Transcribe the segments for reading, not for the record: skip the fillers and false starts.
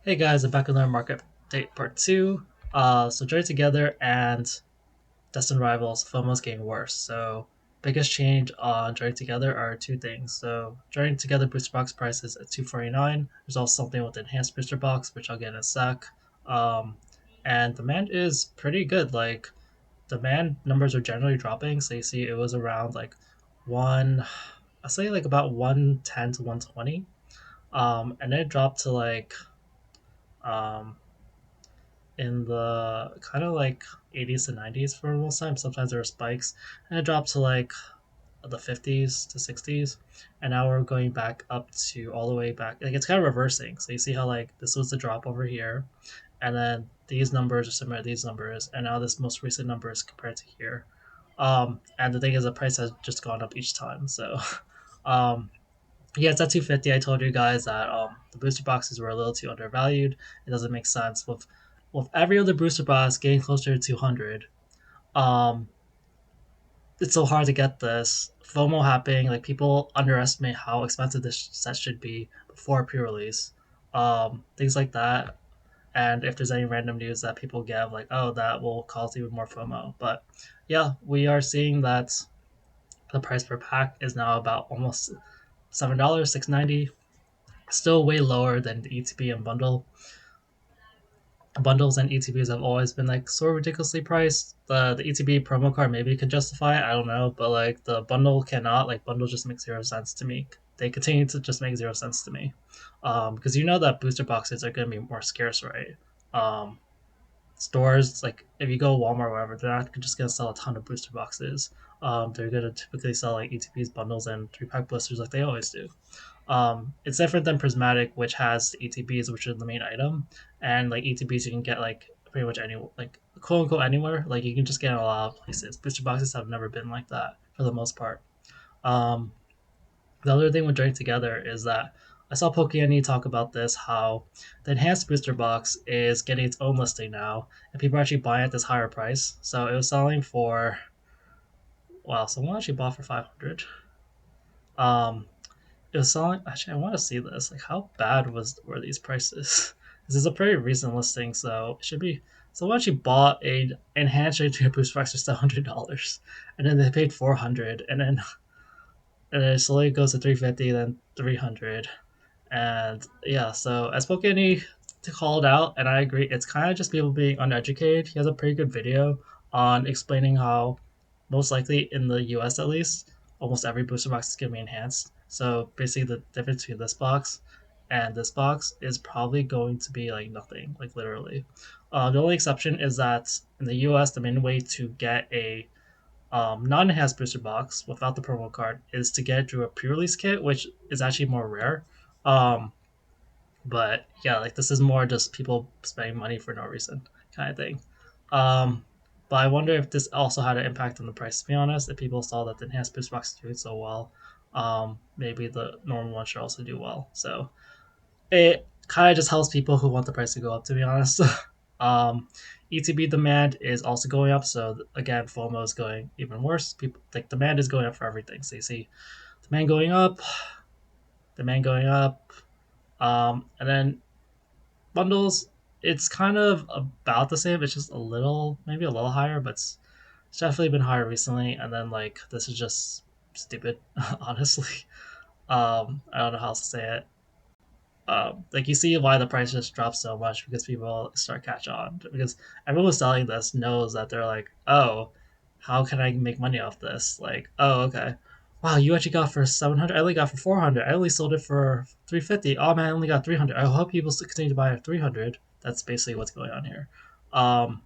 Hey guys, I'm back on our market update part two. So Journey Together and Destined Rivals, Fomo's getting worse. So biggest change on Journey Together are two things. So Journey Together booster box price is at 249. There's also something with the enhanced booster box, which I'll get in a sec. Um, and demand is pretty good. Like demand numbers are generally dropping. So you see it was around like one, I say like about 110 to 120. And then it dropped to like um in the kind of like 80s to 90s for most time. Sometimes there are spikes, and it dropped to like the 50s to 60s, and now we're going back up to all the way back. Like it's kind of reversing. So you see how like this was the drop over here, and then these numbers are similar to these numbers, and now this most recent number is compared to here. And the thing is, the price has just gone up each time. So, um, yeah, it's at 250. I told you guys that the booster boxes were a little too undervalued. It doesn't make sense with every other booster box getting closer to 200. Um, it's so hard to get this FOMO happening. Like people underestimate how expensive this set should be before pre-release. Things like that. And if there's any random news that people give, like oh, that will cause even more FOMO. But yeah, we are seeing that the price per pack is now about almost $7, 6.90, still way lower than the ETB and bundles and ETBs have always been like sort of ridiculously priced. The ETB promo card maybe could justify it, I don't know, but like the bundle cannot. Like bundle just makes 0 cents to me. They continue to just make 0 cents to me, because you know that booster boxes are going to be more scarce, right? Um, Stores like if you go Walmart or whatever, they're not just going to sell a ton of booster boxes. They're going to typically sell like ETBs, bundles, and 3 pack blisters like they always do. It's different than Prismatic, which has ETBs, which are the main item, and like ETBs you can get like pretty much any like quote unquote anywhere. Like you can just get in a lot of places. Booster boxes have never been like that for the most part. Um, the other thing with Drink Together is that I saw Pokeyani talk about this how the enhanced booster box is getting its own listing now, and people are actually buying at this higher price. So it was selling for wow, someone actually bought for 500. Um, It was selling. Actually, I want to see this. Like, how bad were these prices? This is a pretty recent listing, so it should be. Someone actually bought a enhanced to boost box for $700, and then they paid 400, and then it slowly goes to 350, then 300, and yeah. So as Pokemon called out, and I agree, it's kind of just people being uneducated. He has a pretty good video on explaining how most likely in the US at least, almost every booster box is going to be enhanced. So basically, the difference between this box and this box is probably going to be like nothing, like literally. The only exception is that in the US, the main way to get a non-enhanced booster box without the promo card is to get it through a pre-release kit, which is actually more rare. Um, but yeah, like this is more just people spending money for no reason kind of thing. Um, but I wonder if this also had an impact on the price. To be honest, if people saw that the enhanced boost box is doing so well, maybe the normal one should also do well. So it kind of just helps people who want the price to go up. To be honest, um, ETB demand is also going up. So again, FOMO is going even worse. People like demand is going up for everything. So you see demand going up, demand going up, and then bundles, it's kind of about the same. It's just a little, maybe a little higher, but it's definitely been higher recently. And then like this is just stupid, honestly. I don't know how else to say it. Like you see why the price just dropped so much because people start catch on because everyone who's selling this knows that they're like, oh, how can I make money off this? Like, oh, okay, wow, you actually got for 700. I only got for 400. I only sold it for 350. Oh man, I only got 300. I hope people continue to buy at 300. That's basically what's going on here. Um,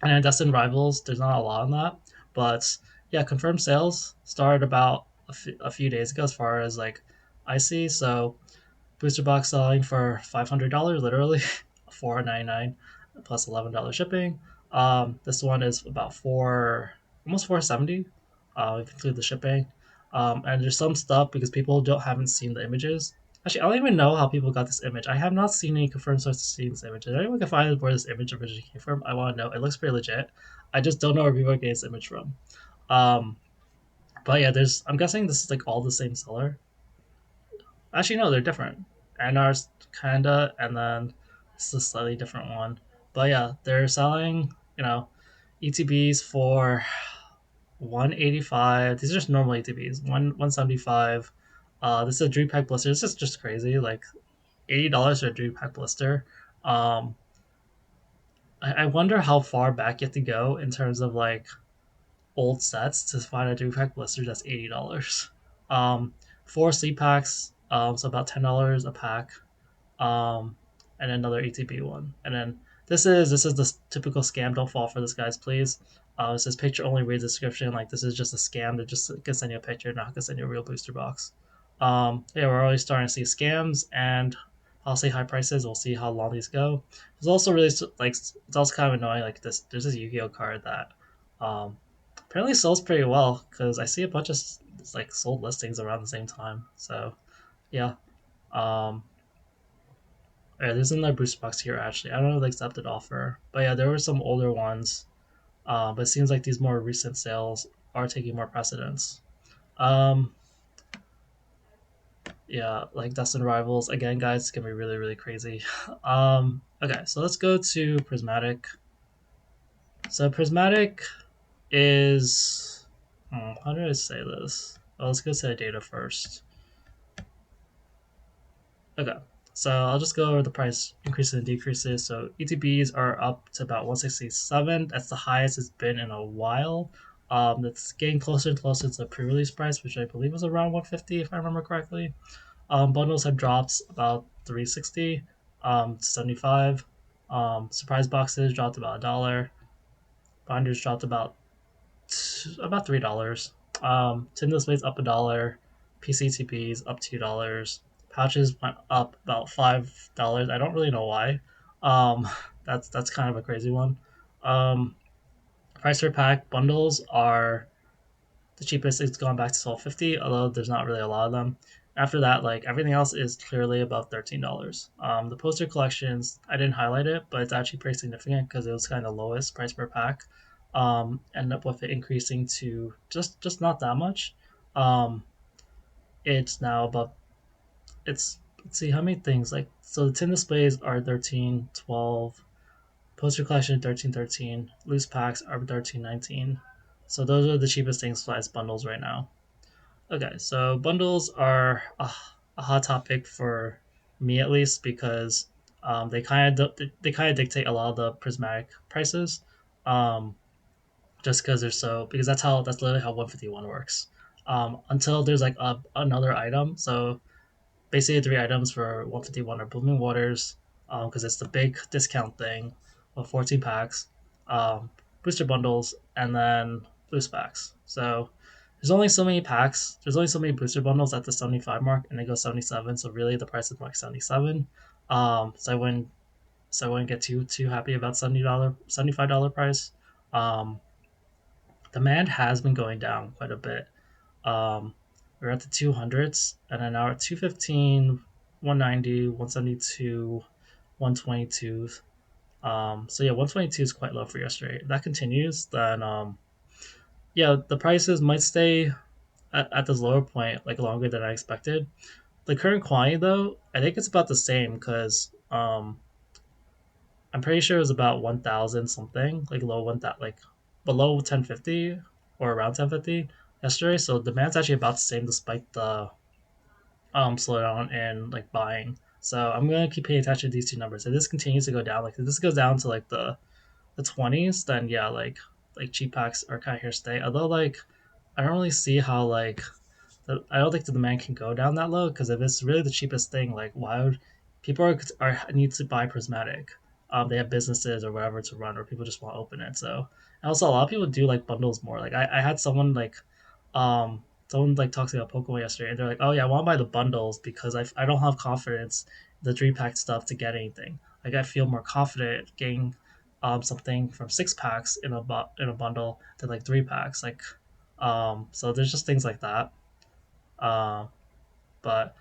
and in Destined Rivals, there's not a lot on that, but yeah, confirmed sales started about a few days ago as far as like I see. So booster box selling for $500, literally $499 plus $11 shipping. This one is about almost 470. If you include the shipping. And there's some stuff because people don't haven't seen the images. Actually, I don't even know how people got this image. I have not seen any confirmed sources seeing this image. If anyone can find where this image originally came from, I want to know. It looks pretty legit. I just don't know where people are getting this image from. Um, but yeah, there's. I'm guessing this is like all the same seller. Actually, no, they're different. NR's kinda, and then It's a slightly different one. But yeah, they're selling, ETBs for 185. These are just normal ETBs. 175. This is a dream pack blister. This is just crazy. Like $80 for a dream pack blister. Um, I wonder how far back you have to go in terms of like old sets to find a dream pack blister that's $80. Um, four sleep packs. So about $10 a pack. um, and another ETB one. And then this is the typical scam. Don't fall for this, guys, please. It says picture only. Read the description. Like this is just a scam. They're just gonna send you a picture, not gonna send you a real booster box. Yeah, we're already starting to see scams and I'll say high prices. We'll see how long these go. It's also really like it's also kind of annoying. Like this, there's this Yu-Gi-Oh card that um, apparently sells pretty well because I see a bunch of like sold listings around the same time. So yeah. Um, Alright, there's another booster box here actually. I don't know the accepted offer, but yeah, there were some older ones. But it seems like these more recent sales are taking more precedence. Um, yeah, like Destined Rivals again, guys. It's gonna be really really crazy. Okay, so let's go to Prismatic. So Prismatic is how do I say this? Well, let's go to the data first. Okay. So I'll just go over the price increases and decreases. So ETBs are up to about 167. That's the highest it's been in a while. That's getting closer and closer to the pre-release price, which I believe was around 150 if I remember correctly. Bundles have dropped about 360, 75. Surprise boxes dropped about a dollar. Binders dropped about $3. Tin displays up a dollar. PCTPs up $2. Pouches went up about $5. I don't really know why. Um, that's kind of a crazy one. Um, Price per pack bundles are the cheapest. It's gone back to 12.50, although there's not really a lot of them. After that, like everything else is clearly above $13. The poster collections, I didn't highlight it, but it's actually pretty significant because it was kind of lowest price per pack. Ended up with it increasing to just not that much. Um, it's now above. It's let's see how many things like so the tin displays are 13, 12. Poster collection 13.13. Loose packs are 13.19. So those are the cheapest things as bundles right now. Okay, so bundles are a hot topic for me at least because they kind of dictate a lot of the prismatic prices, um, just because they're so because that's literally how 151 works. Until there's like another item, so basically three items for 151 are Blooming Waters, because it's the big discount thing of 14 packs, booster bundles, and then boost packs. So there's only so many packs. There's only so many booster bundles at the 75 mark, and they go 77. So really, the price is like 77. So I wouldn't get too happy about $75 price. Um, Demand has been going down quite a bit. Um, we're at the 200s, and then now at 215, 190, 172, 122. So yeah, 122 is quite low for yesterday. If that continues, then yeah, the prices might stay at this lower point like longer than I expected. The current quantity though, I think it's about the same because I'm pretty sure it was about 1,000 something, like low one that like below 1050 or around 1050 yesterday. So demand's actually about the same despite the slowdown in like buying. So I'm gonna keep paying attention to these two numbers. If this continues to go down, like if this goes down to like the 20s, then yeah, like cheap packs are kind of here to stay. Although like I don't really see how like I don't think the demand can go down that low because if it's really the cheapest thing, like why would people are need to buy Prismatic? They have businesses or whatever to run, or people just want to open it. So and also a lot of people do like bundles more. Like I had someone like talks about Pokemon yesterday, and they're like, oh yeah, I want to buy the bundles because I don't have confidence in the dream pack stuff to get anything. Like I feel more confident getting something from six packs in a bundle than like three packs. Like so there's just things like that. Um, but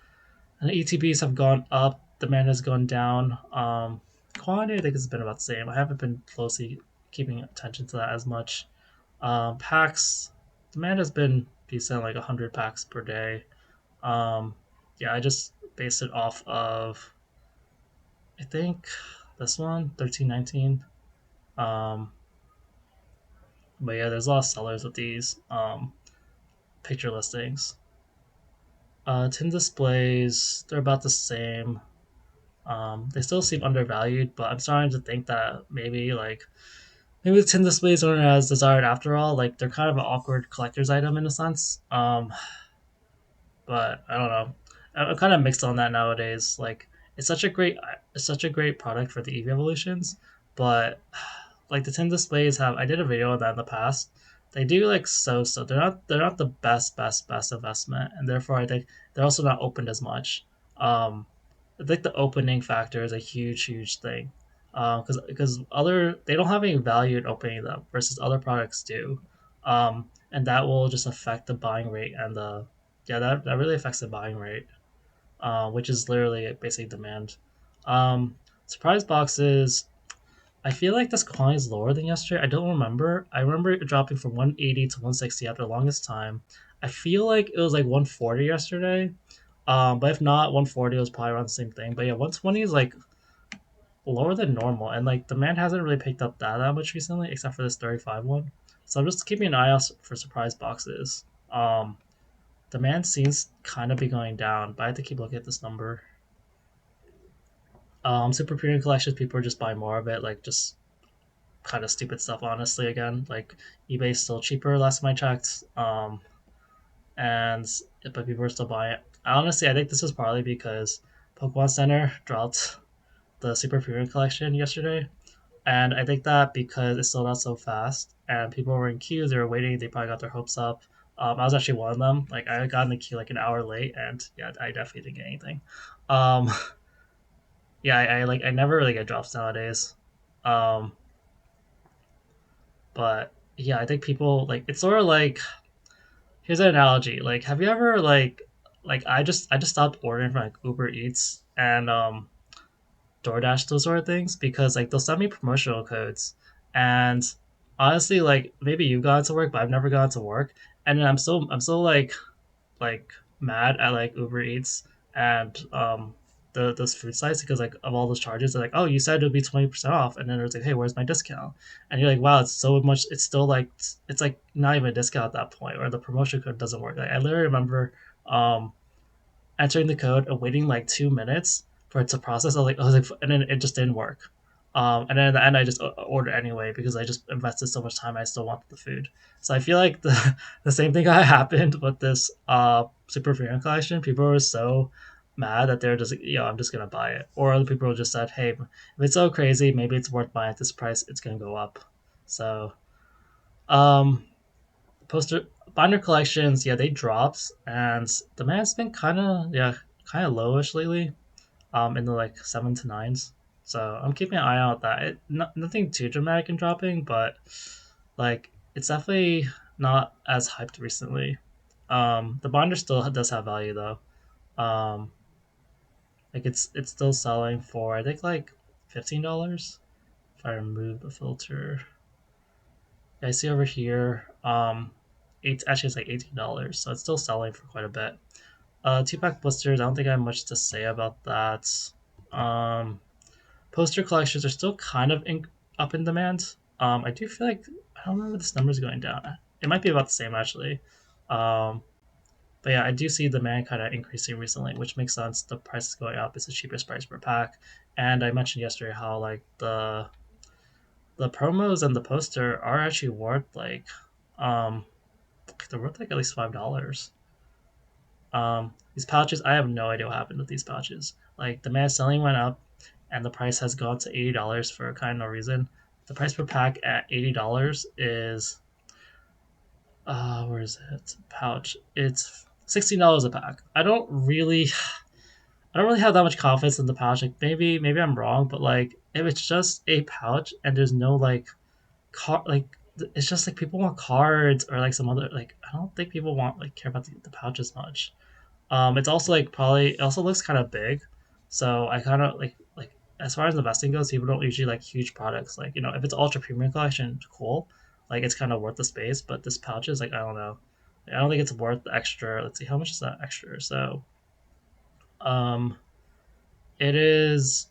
and the ETBs have gone up, demand has gone down. Quantity I think has been about the same. I haven't been closely keeping attention to that as much. Packs demand has been decent, like 100 packs per day. Um, yeah, I just based it off of I think This one, 1319. Um, but yeah, there's a lot of sellers with these picture listings. Tin displays, they're about the same. They still seem undervalued, but I'm starting to think that maybe the tin displays aren't as desired after all. Like they're kind of an awkward collector's item in a sense. But I don't know. I'm kind of mixed on that nowadays. Like it's such a great product for the EV evolutions, but like the tin displays have. I did a video on that in the past. They do like so. They're not the best investment, and therefore I think they're also not opened as much. I think the opening factor is a huge thing. Because other they don't have any value in opening them versus other products do, and that will just affect the buying rate and the yeah, that really affects the buying rate, which is literally basically demand. Um, Surprise boxes. I feel like this quantity is lower than yesterday. I don't remember. I remember it dropping from 180 to 160 after the longest time. I feel like it was like 140 yesterday. But if not, 140 was probably around the same thing. But yeah, 120 is like lower than normal, and like demand hasn't really picked up that much recently, except for this 35 one. So I'm just keeping an eye out for surprise boxes. Demand seems kind of be going down, but I have to keep looking at this number. Super premium collections, people are just buying more of it, like just kind of stupid stuff. Honestly, again, like eBay's still cheaper last time I checked, and but people are still buying it. Honestly, I think this is probably because Pokemon Center dropped the super premium collection yesterday, and I think that because it sold out so fast and people were in queues, they were waiting, they probably got their hopes up. I was actually one of them. Like I got in the queue like an hour late, and yeah, I definitely didn't get anything. Um, yeah, I never really get drops nowadays. Um, but yeah, I think people like it's sort of like here's an analogy. Like, have you ever I just stopped ordering from like Uber Eats and DoorDash, those sort of things, because like they'll send me promotional codes, and honestly, like maybe you got to work, but I've never gone to work, and then I'm so like mad at like Uber Eats and those food sites because like of all those charges, they're like, oh, you said it would be 20% off, and then it's like, hey, where's my discount? And you're like, wow, it's so much. It's still like it's like not even a discount at that point, or the promotion code doesn't work. Like I literally remember um entering the code and waiting like 2 minutes for it to process. I was like, and then it just didn't work. And then in the end, I just ordered anyway because I just invested so much time. I still wanted the food. So I feel like the same thing happened with this super premium collection. People were so mad that they're just like, I'm just gonna buy it. Or other people just said, hey, if it's so crazy, maybe it's worth buying at this price. It's gonna go up. So um, poster binder collections, yeah, they dropped, and demand's been kind of lowish lately. In the like 7 to 9s. So I'm keeping an eye out that nothing too dramatic in dropping, but like it's definitely not as hyped recently. The binder still does have value though. Um, like it's still selling for I think like $15 if I remove the filter. Yeah, I see over here. Actually it's like $18, so it's still selling for quite a bit. Two pack blisters. I don't think I have much to say about that. Um, Poster collections are still kind of up in demand. I do feel like I don't remember this number is going down. It might be about the same actually. Um, but yeah, I do see demand kind of increasing recently, which makes sense. The price is going up. It's the cheapest price per pack, and I mentioned yesterday how like the promos and the poster are actually worth um they're worth like at least $5. These pouches, I have no idea what happened with these pouches. Like demand selling went up, and the price has gone to $80 for kind of no reason. The price per pack at $80 is where is it? Pouch. It's $16 a pack. I don't really have that much confidence in the pouch. Like maybe I'm wrong, but like if it's just a pouch and there's no like it's just like people want cards or like some other like I don't think people want like care about the pouch as much. It's also like probably it also looks kind of big, so I kind of like as far as investing goes, people don't usually like huge products. Like if it's ultra premium collection, cool, like it's kind of worth the space. But this pouch is like I don't know, I don't think it's worth the extra. Let's see how much is that extra. So, um, it is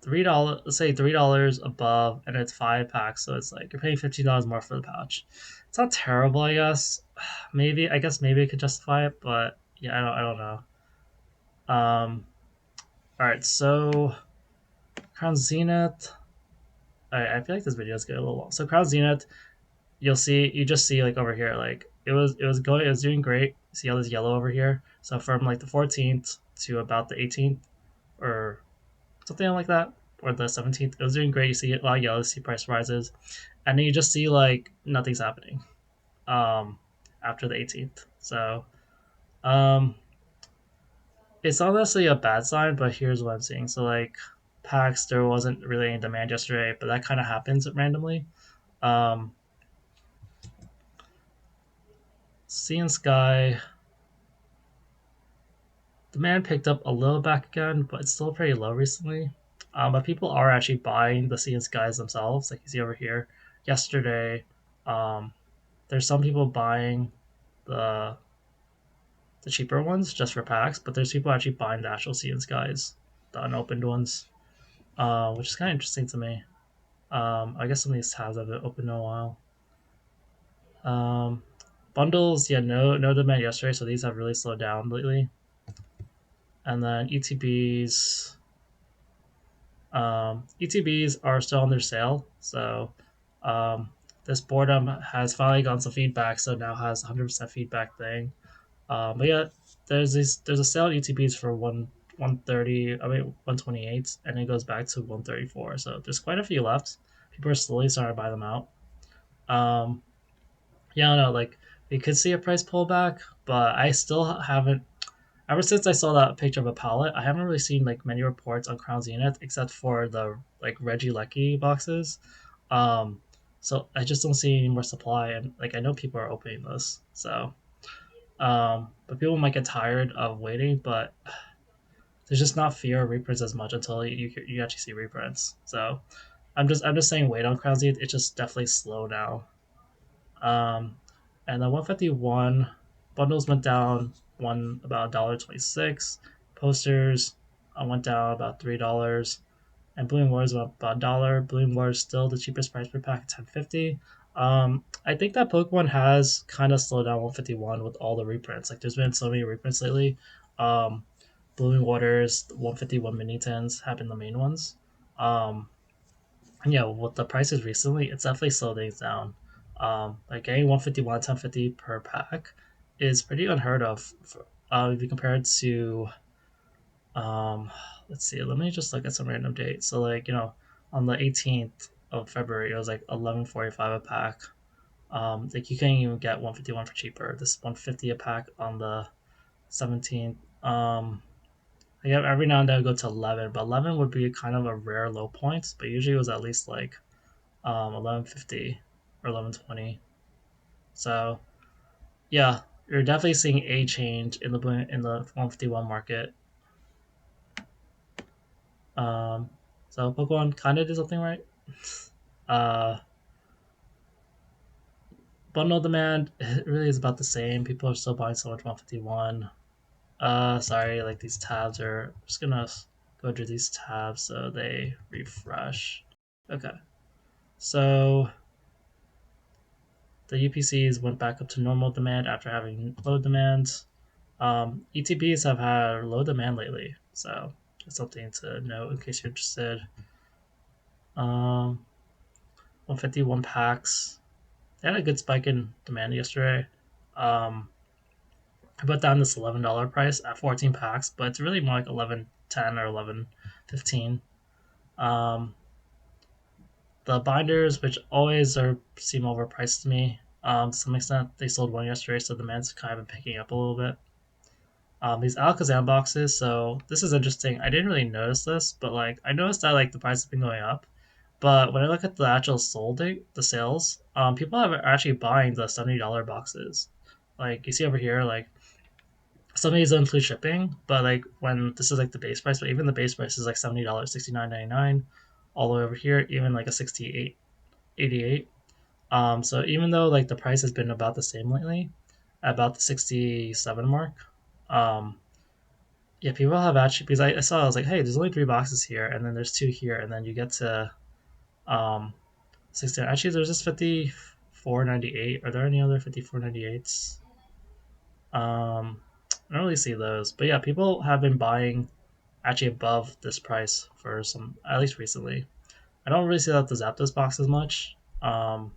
$3, let's say $3 above, and it's 5 packs, so it's like you're paying $15 more for the pouch. It's not terrible, I guess. Maybe I guess maybe I could justify it, but yeah, I don't know. All right, so Crown Zenith. I feel like this video is getting a little long. So Crown Zenith, you just see like over here, like it was doing great. See all this yellow over here. So from like the 14th to about the 18th or something like that, or the 17th, it was doing great. You see a lot of yellow, you see price rises, and then you just see like nothing's happening um after the 18th. So um it's not necessarily a bad sign, but here's what I'm seeing. So like packs, there wasn't really any demand yesterday, but that kind of happens randomly. Um, Sea and Sky demand picked up a little back again, but it's still pretty low recently. But people are actually buying the Sea and Skies themselves, like you see over here. Yesterday, um, there's some people buying the the cheaper ones just for packs, but there's people actually buying the actual Sea and Skies, the unopened ones, which is kind of interesting to me. I guess some of these tabs have been open in a while. Um, Bundles, yeah, no demand yesterday, so these have really slowed down lately. And then ETBs are still on their sale, so um, this boredom has finally gotten some feedback, so now has 100% feedback thing. But yeah, there's a sale at ETBs for 130, I mean 128, and it goes back to 134. So there's quite a few left. People are slowly starting to buy them out. Um, yeah, I don't know, like we could see a price pullback, but I still haven't. Ever since I saw that picture of a pallet, I haven't really seen like many reports on Crown Zenith except for the like Reggie Lecky boxes. Um, so I just don't see any more supply, and like I know people are opening this, so but people might get tired of waiting, but there's just not fear of reprints as much until you actually see reprints. So I'm just saying wait on Crown Zenith. It's just definitely slow now. Um, and the 151 bundles went down one about $1.26. Posters went down about $3, and Bloom Wars went up about $1. Bloom Wars still the cheapest price per pack at 10.50. I think that Pokemon has kind of slowed down 151 with all the reprints. Like there's been so many reprints lately. Um, Blooming Waters, 151 mini tins have been the main ones. Um, yeah, with the prices recently, it's definitely slowed things down. Like getting 151, 1050 per pack is pretty unheard of. If you compare it to, um, let's see, let me just look at some random dates. So, like, on the 18th of February, it was like 11.45 a pack. Like, you can't even get 151 for cheaper. This is 150 a pack on the 17th. Yeah, every now and then I go to 11, but 11 would be kind of a rare low point, but usually it was at least like 1150 or 1120. So yeah, you're definitely seeing a change in the 151 market. Um, so Pokemon kind of did something right. Uh, Bundle demand it really is about the same. People are still buying so much 151. Sorry, like these tabs are. I'm just gonna go through these tabs so they refresh. Okay, so the UPCs went back up to normal demand after having low demand. ETBs have had low demand lately, so it's something to note in case you're interested. 151 packs. They had a good spike in demand yesterday. Um, I put down this $11 price at 14 packs, but it's really more like 11.10 or 11.15. Um, the binders, which always seem overpriced to me, to some extent, they sold one yesterday, so demand's kind of been picking up a little bit. These Alakazam boxes. So this is interesting. I didn't really notice this, but like I noticed that like the price has been going up. But when I look at the actual sold date, the sales, people are actually buying the $70 boxes. Like you see over here, like some of these don't include shipping, but like when this is like the base price, but even the base price is like $70, 69.99, all the way over here, even like a 68.88. So even though like the price has been about the same lately, about the 67 mark, um, Yeah, people have actually because I saw I was like, hey, there's only three boxes here, and then there's two here, and then you get to 16. Actually, there's just 54.98. Are there any other 54.98s? I don't really see those, but yeah, people have been buying actually above this price for some at least recently. I don't really see that the Zapdos box as much. And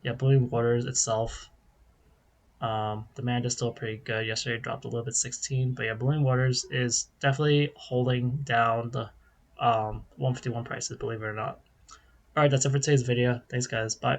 yeah, Blooming Waters itself, demand is still pretty good. Yesterday it dropped a little bit 16, but yeah, Blooming Waters is definitely holding down the 151 prices, believe it or not. All right, that's it for today's video. Thanks, guys. Bye.